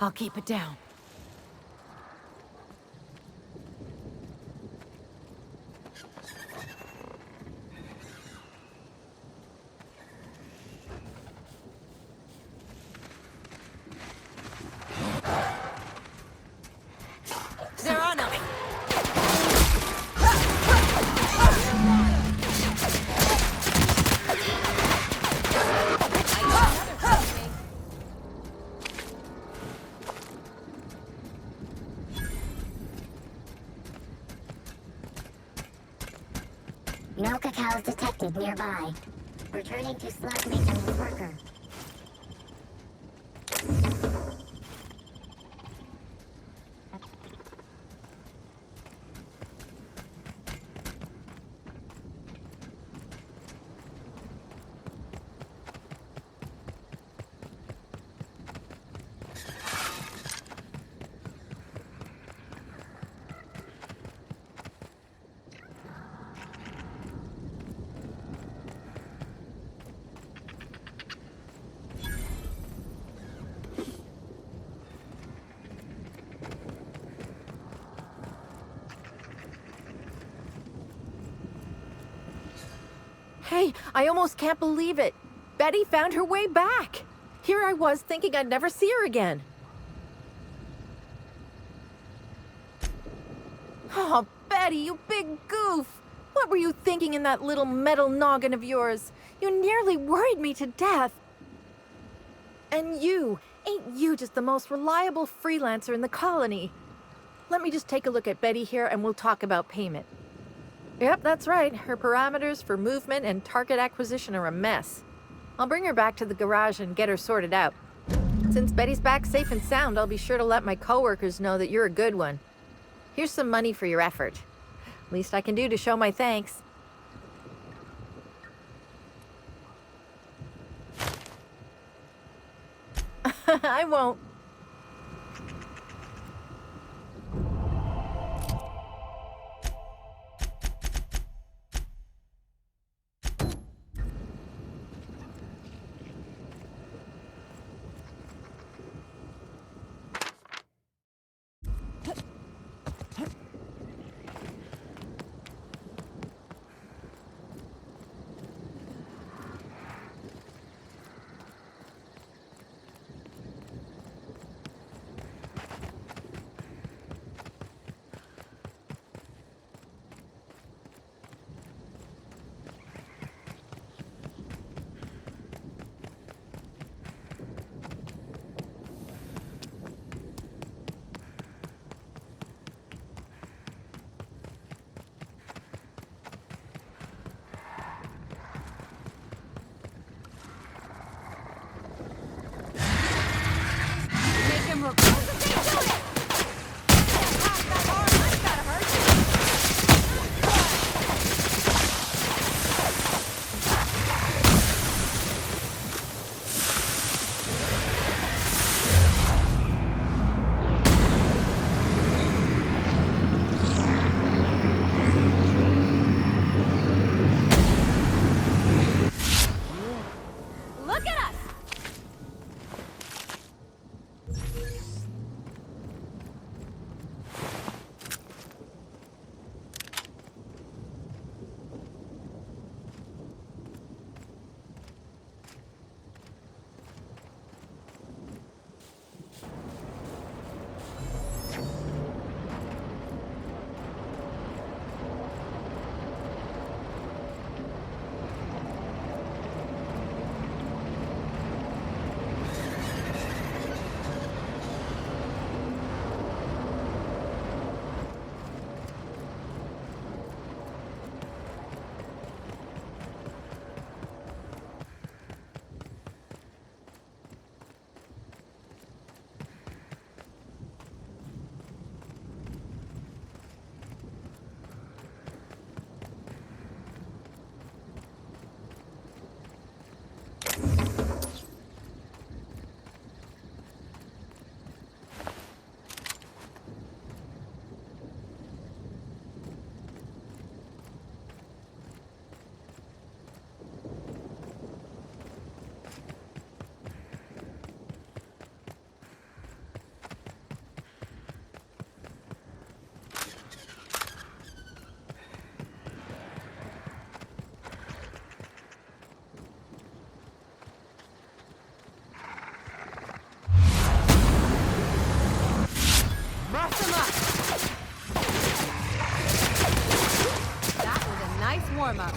I'll keep it down. They're on us! No cacaos detected nearby. Returning to slot maintenance worker. Hey, I almost can't believe it. Betty found her way back. Here I was thinking I'd never see her again. Oh, Betty, you big goof. What were you thinking in that little metal noggin of yours? You nearly worried me to death. And ain't you just the most reliable freelancer in the colony? Let me just take a look at Betty here and we'll talk about payment. Yep, that's right. Her parameters for movement and target acquisition are a mess. I'll bring her back to the garage and get her sorted out. Since Betty's back safe and sound, I'll be sure to let my coworkers know that you're a good one. Here's some money for your effort. Least I can do to show my thanks. I won't. Norma.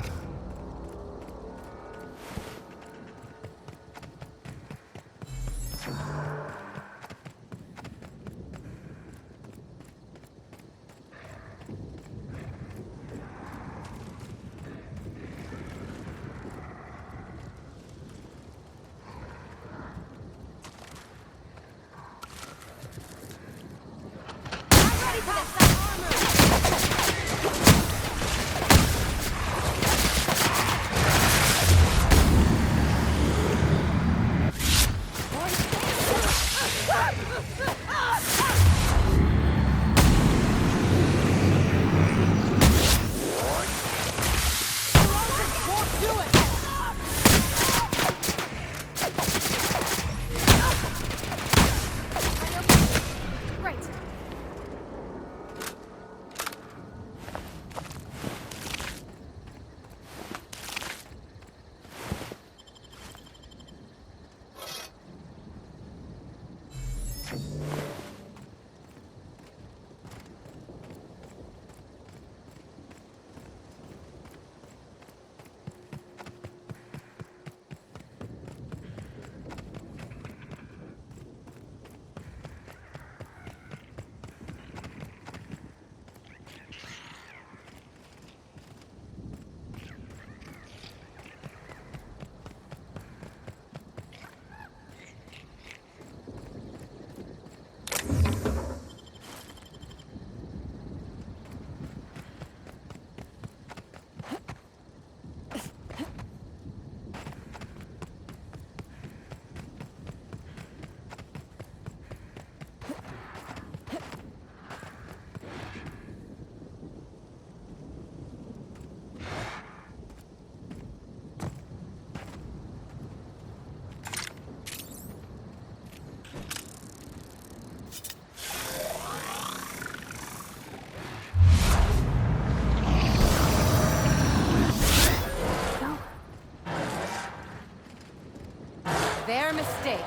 Their mistake.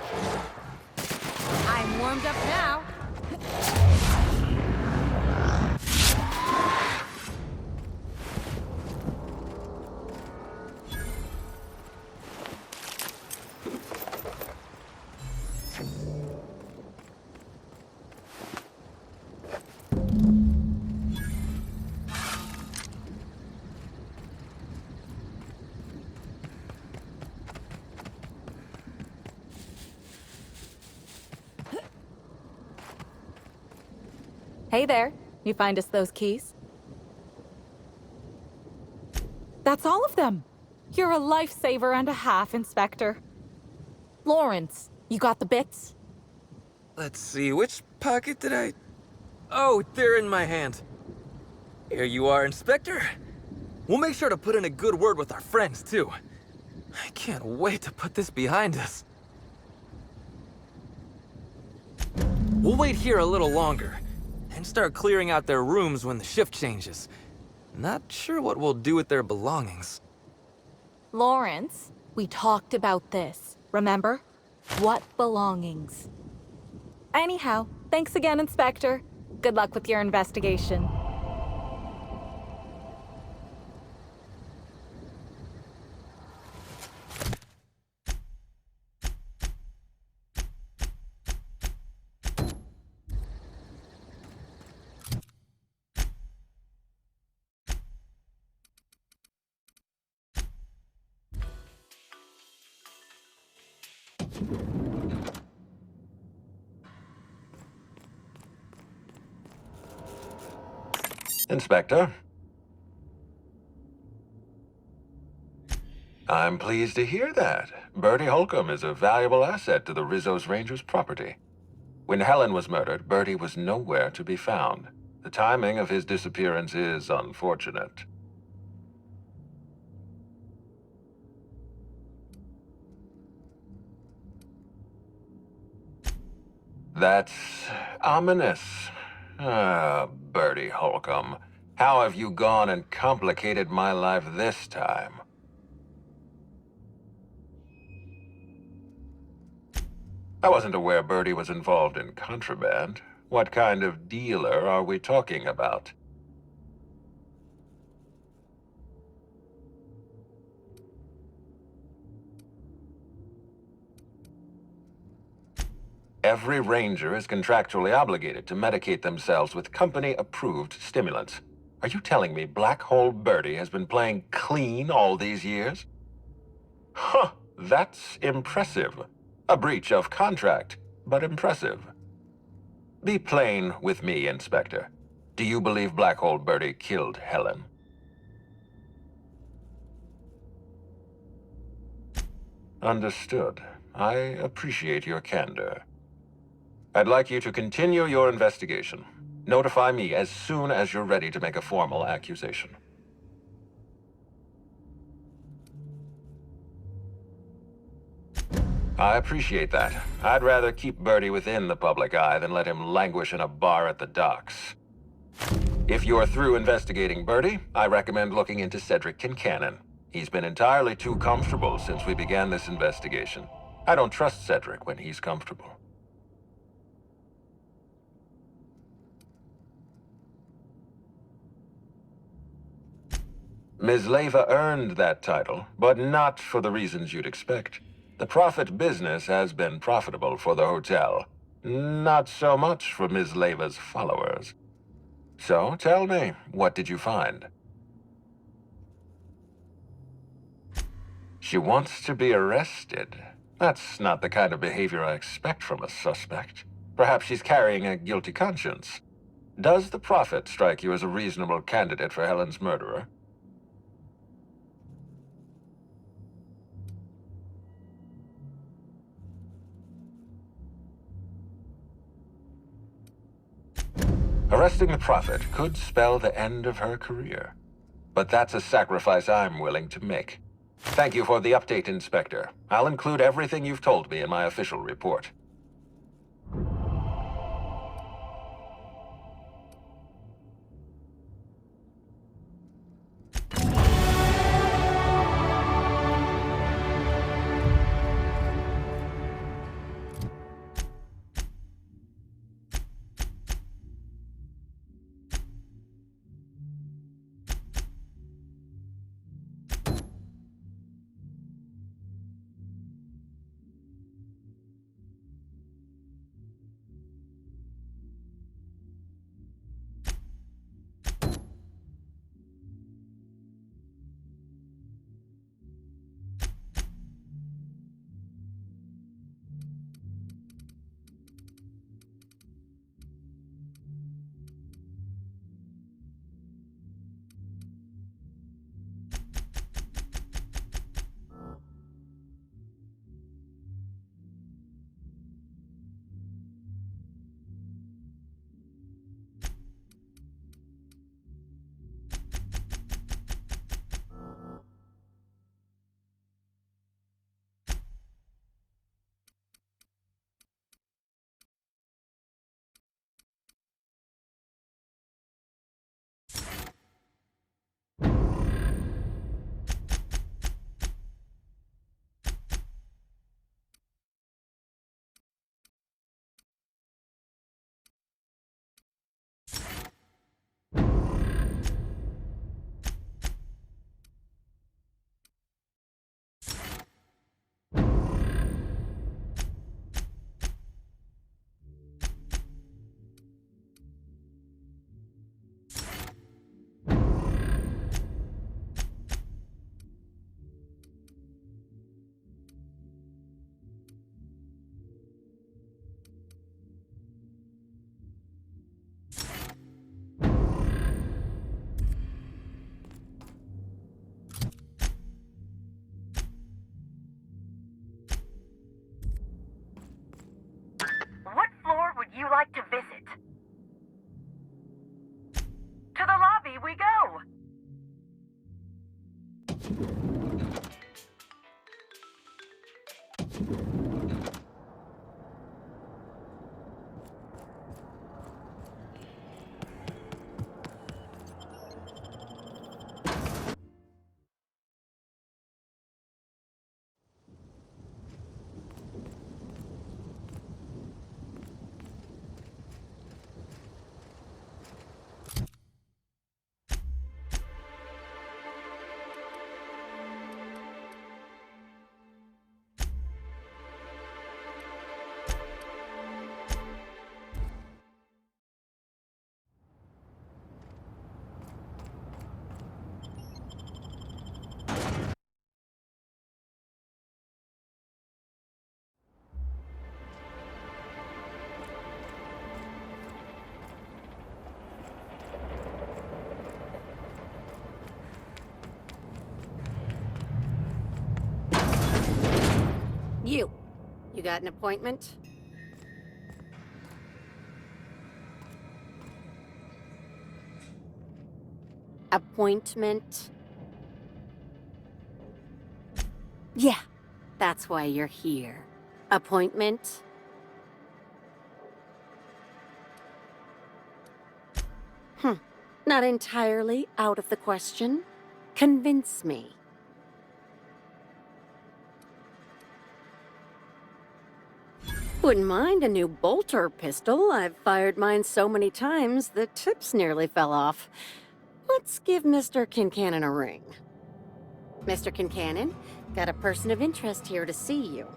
I'm warmed up now. Hey there. You find us those keys? That's all of them. You're a lifesaver and a half, Inspector. Lawrence, you got the bits? Let's see, which pocket did I... Oh, they're in my hand. Here you are, Inspector. We'll make sure to put in a good word with our friends, too. I can't wait to put this behind us. We'll wait here a little longer, and start clearing out their rooms when the shift changes. Not sure what we'll do with their belongings. Lawrence, we talked about this, remember? What belongings? Anyhow, thanks again, Inspector. Good luck with your investigation. Inspector. I'm pleased to hear that. Bertie Holcomb is a valuable asset to the Rizzo's Rangers property. When Helen was murdered, Bertie was nowhere to be found. The timing of his disappearance is unfortunate. That's ominous. Ah, Bertie Holcomb. How have you gone and complicated my life this time? I wasn't aware Bertie was involved in contraband. What kind of dealer are we talking about? Every ranger is contractually obligated to medicate themselves with company-approved stimulants. Are you telling me Black Hole Birdie has been playing clean all these years? Huh, that's impressive. A breach of contract, but impressive. Be plain with me, Inspector. Do you believe Black Hole Birdie killed Helen? Understood. I appreciate your candor. I'd like you to continue your investigation. Notify me as soon as you're ready to make a formal accusation. I appreciate that. I'd rather keep Birdie within the public eye than let him languish in a bar at the docks. If you're through investigating Birdie, I recommend looking into Cedric Kincannon. He's been entirely too comfortable since we began this investigation. I don't trust Cedric when he's comfortable. Ms. Leyva earned that title, but not for the reasons you'd expect. The profit business has been profitable for the hotel. Not so much for Ms. Leyva's followers. So, tell me, what did you find? She wants to be arrested. That's not the kind of behavior I expect from a suspect. Perhaps she's carrying a guilty conscience. Does the Prophet strike you as a reasonable candidate for Helen's murderer? Arresting the Prophet could spell the end of her career. But that's a sacrifice I'm willing to make. Thank you for the update, Inspector. I'll include everything you've told me in my official report. What floor would you like to visit? To the lobby we go! You got an appointment? Appointment? Yeah, that's why you're here. Appointment? Not entirely out of the question. Convince me. Wouldn't mind a new bolter pistol. I've fired mine so many times, the tips nearly fell off. Let's give Mr. Kincannon a ring. Mr. Kincannon, got a person of interest here to see you.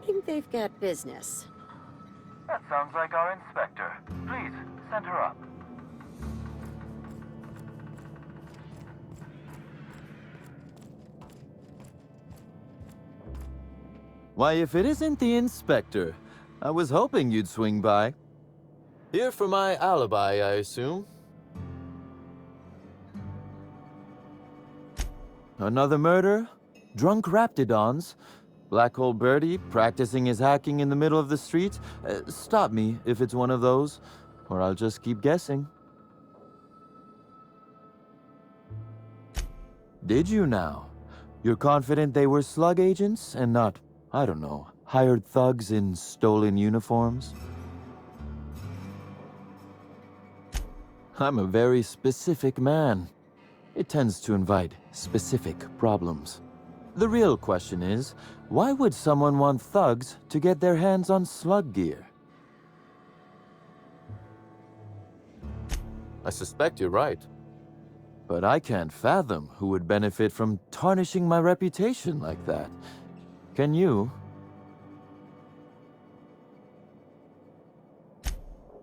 Think they've got business. That sounds like our inspector. Please, send her up. Why, if it isn't the inspector, I was hoping you'd swing by. Here for my alibi, I assume. Another murder? Drunk Raptidons? Black Hole Birdie practicing his hacking in the middle of the street? Stop me if it's one of those, or I'll just keep guessing. Did you now? You're confident they were slug agents and not, I don't know, hired thugs in stolen uniforms? I'm a very specific man. It tends to invite specific problems. The real question is, why would someone want thugs to get their hands on slug gear? I suspect you're right. But I can't fathom who would benefit from tarnishing my reputation like that. Can you?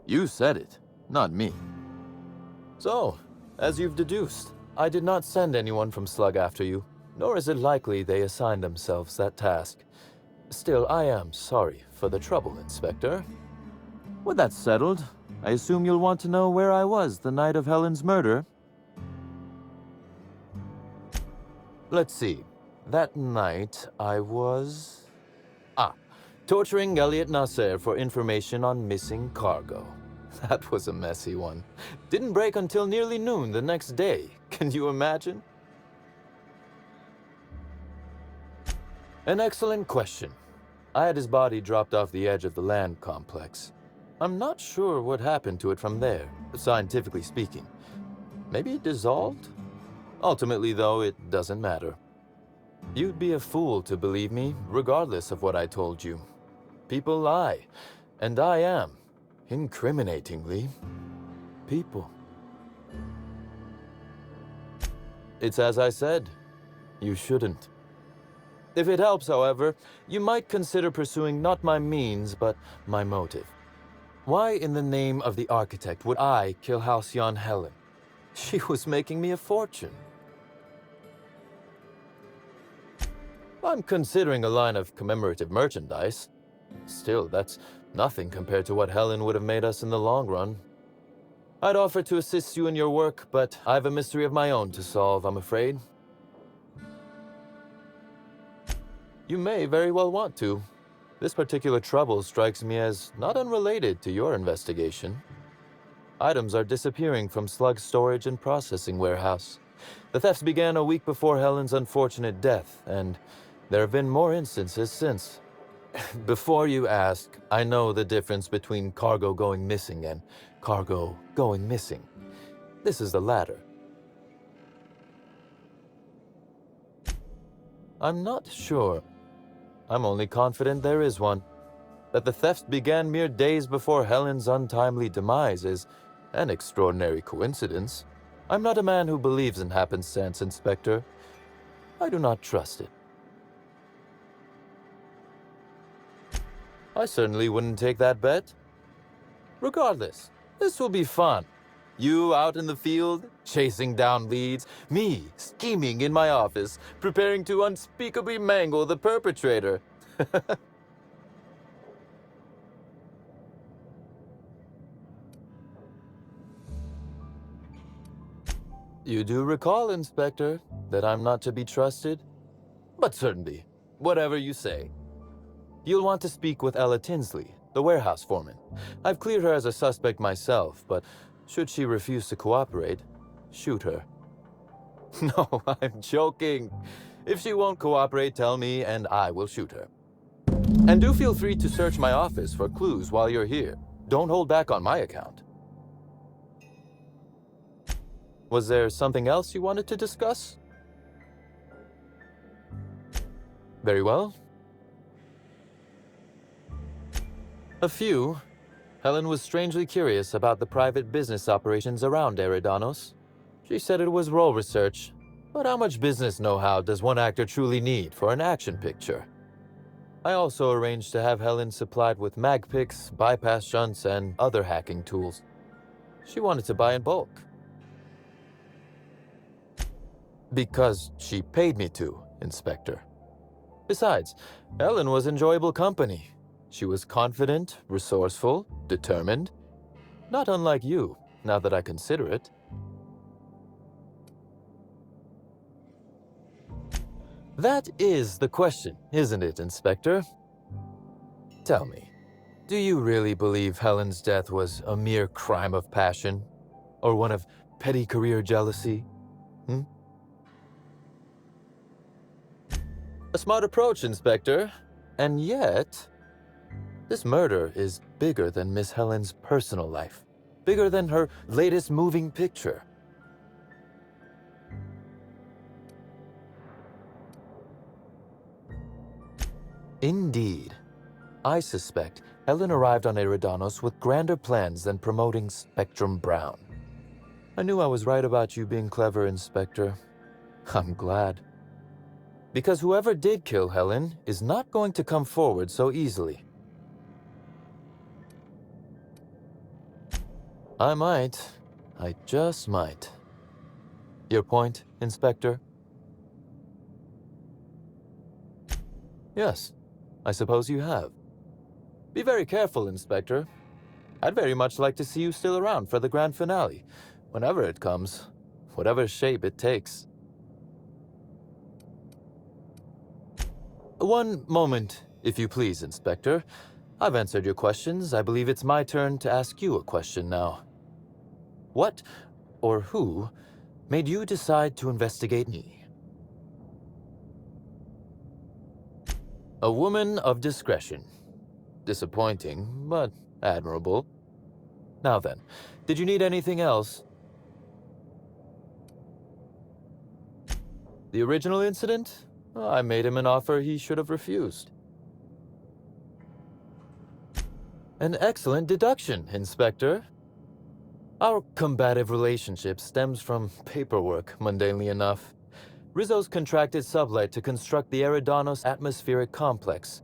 You said it, not me. So, as you've deduced, I did not send anyone from Slug after you, nor is it likely they assigned themselves that task. Still, I am sorry for the trouble, Inspector. With that settled, I assume you'll want to know where I was the night of Helen's murder. Let's see. That night, I was... torturing Elliot Nasser for information on missing cargo. That was a messy one. Didn't break until nearly noon the next day. Can you imagine? An excellent question. I had his body dropped off the edge of the land complex. I'm not sure what happened to it from there, scientifically speaking. Maybe it dissolved? Ultimately, though, it doesn't matter. You'd be a fool to believe me, regardless of what I told you. People lie, and I am, incriminatingly, people. It's as I said. You shouldn't. If it helps, however, you might consider pursuing not my means, but my motive. Why in the name of the architect would I kill Halcyon Helen? She was making me a fortune. I'm considering a line of commemorative merchandise. Still, that's nothing compared to what Helen would have made us in the long run. I'd offer to assist you in your work, but I've a mystery of my own to solve, I'm afraid. You may very well want to. This particular trouble strikes me as not unrelated to your investigation. Items are disappearing from Slug's storage and processing warehouse. The thefts began a week before Helen's unfortunate death, and there have been more instances since. Before you ask, I know the difference between cargo going missing and cargo going missing. This is the latter. I'm not sure. I'm only confident there is one. That the thefts began mere days before Helen's untimely demise is an extraordinary coincidence. I'm not a man who believes in happenstance, Inspector. I do not trust it. I certainly wouldn't take that bet. Regardless, this will be fun. You out in the field, chasing down leads. Me, scheming in my office, preparing to unspeakably mangle the perpetrator. You do recall, Inspector, that I'm not to be trusted? But certainly, whatever you say. You'll want to speak with Ella Tinsley, the warehouse foreman. I've cleared her as a suspect myself, but should she refuse to cooperate, shoot her. No, I'm joking. If she won't cooperate, tell me and I will shoot her. And do feel free to search my office for clues while you're here. Don't hold back on my account. Was there something else you wanted to discuss? Very well. A few. Helen was strangely curious about the private business operations around Eridanos. She said it was role research, but how much business know-how does one actor truly need for an action picture? I also arranged to have Helen supplied with mag picks, bypass shunts, and other hacking tools. She wanted to buy in bulk. Because she paid me to, Inspector. Besides, Helen was enjoyable company. She was confident, resourceful, determined. Not unlike you, now that I consider it. That is the question, isn't it, Inspector? Tell me, do you really believe Helen's death was a mere crime of passion? Or one of petty career jealousy? A smart approach, Inspector. And yet, this murder is bigger than Miss Helen's personal life. Bigger than her latest moving picture. Indeed. I suspect Helen arrived on Eridanos with grander plans than promoting Spectrum Brown. I knew I was right about you being clever, Inspector. I'm glad. Because whoever did kill Helen is not going to come forward so easily. I just might. Your point, Inspector? Yes, I suppose you have. Be very careful, Inspector. I'd very much like to see you still around for the grand finale, whenever it comes, whatever shape it takes. One moment, if you please, Inspector. I've answered your questions. I believe it's my turn to ask you a question now. What, or who, made you decide to investigate me? A woman of discretion. Disappointing, but admirable. Now then, did you need anything else? The original incident? I made him an offer he should have refused. An excellent deduction, Inspector. Our combative relationship stems from paperwork, mundanely enough. Rizzo's contracted Sublight to construct the Eridanos atmospheric complex.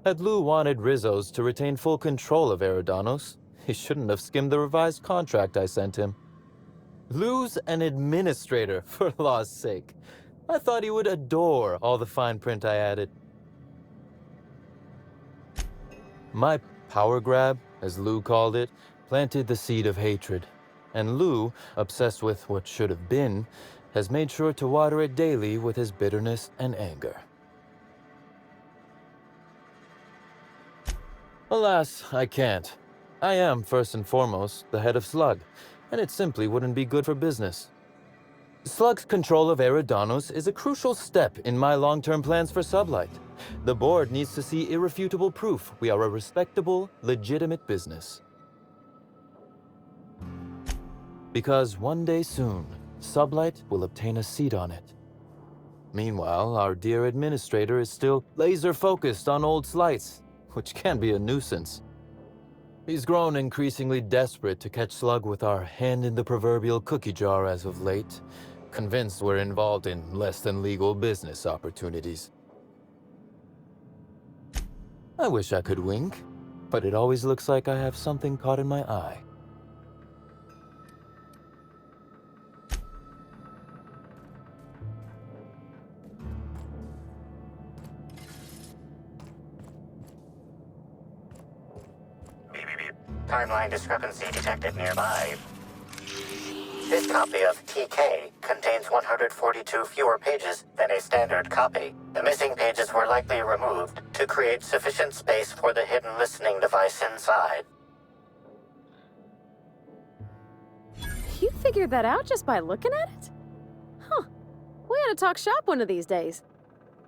Had Lou wanted Rizzo's to retain full control of Eridanos, he shouldn't have skimmed the revised contract I sent him. Lou's an administrator, for law's sake. I thought he would adore all the fine print I added. My power grab, as Lou called it, planted the seed of hatred. And Lou, obsessed with what should have been, has made sure to water it daily with his bitterness and anger. Alas, I can't. I am, first and foremost, the head of Slug, and it simply wouldn't be good for business. Slug's control of Eridanos is a crucial step in my long-term plans for Sublight. The board needs to see irrefutable proof we are a respectable, legitimate business. Because one day soon, Sublight will obtain a seat on it. Meanwhile, our dear administrator is still laser-focused on old slights, which can be a nuisance. He's grown increasingly desperate to catch Slug with our hand in the proverbial cookie jar as of late, convinced we're involved in less-than-legal business opportunities. I wish I could wink, but it always looks like I have something caught in my eye. Timeline discrepancy detected nearby. This copy of TK contains 142 fewer pages than a standard copy. The missing pages were likely removed to create sufficient space for the hidden listening device inside. You figured that out just by looking at it? Huh. We ought to talk shop one of these days.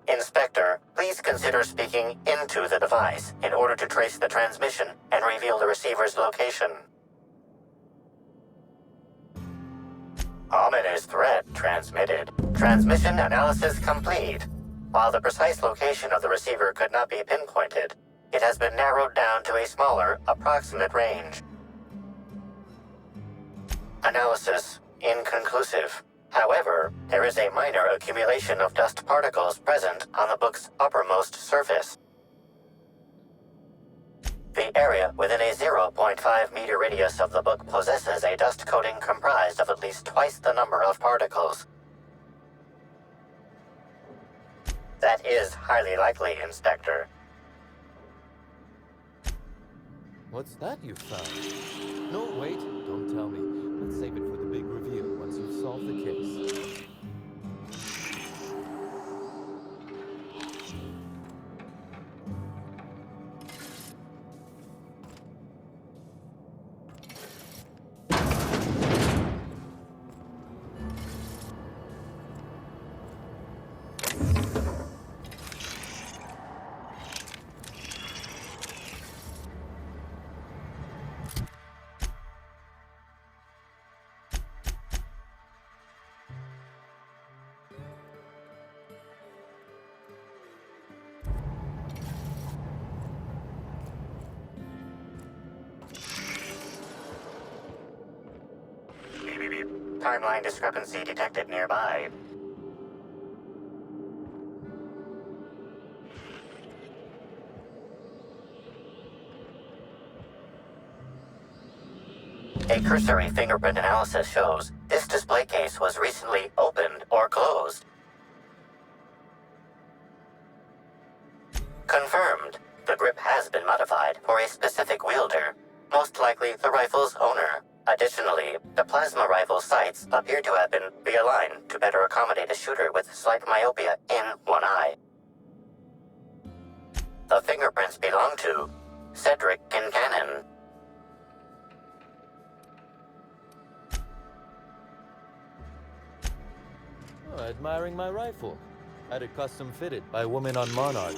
Inspector, please consider speaking into the device in order to trace the transmission and reveal the receiver's location. Ominous threat transmitted. Transmission analysis complete. While the precise location of the receiver could not be pinpointed, it has been narrowed down to a smaller, approximate range. Analysis inconclusive. However, there is a minor accumulation of dust particles present on the book's uppermost surface. The area within a 0.5 meter radius of the book possesses a dust coating comprised of at least twice the number of particles. That is highly likely, Inspector. What's that you found? No, wait, don't tell me. Let's save it for the big reveal once you've solved the case. Timeline discrepancy detected nearby. A cursory fingerprint analysis shows this display case was recently opened or closed. Confirmed. The grip has been modified for a specific wielder, most likely the rifle's owner. Additionally, the plasma rifle sights appear to have been realigned to better accommodate a shooter with slight myopia in one eye. The fingerprints belong to Cedric Kincannon. Oh, admiring my rifle. Had it custom fitted by a woman on Monarch.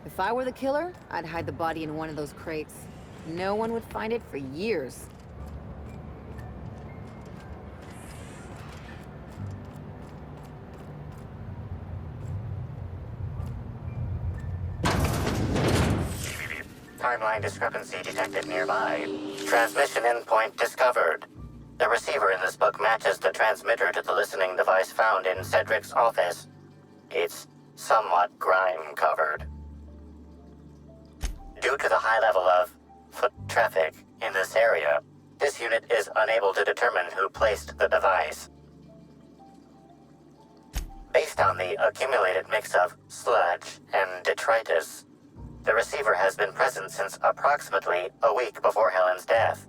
If I were the killer, I'd hide the body in one of those crates. No one would find it for years. Timeline discrepancy detected nearby. Transmission endpoint discovered. The receiver in this book matches the transmitter to the listening device found in Cedric's office. It's somewhat grime-covered. Due to the high level of foot traffic in this area, this unit is unable to determine who placed the device. Based on the accumulated mix of sludge and detritus, the receiver has been present since approximately a week before Helen's death.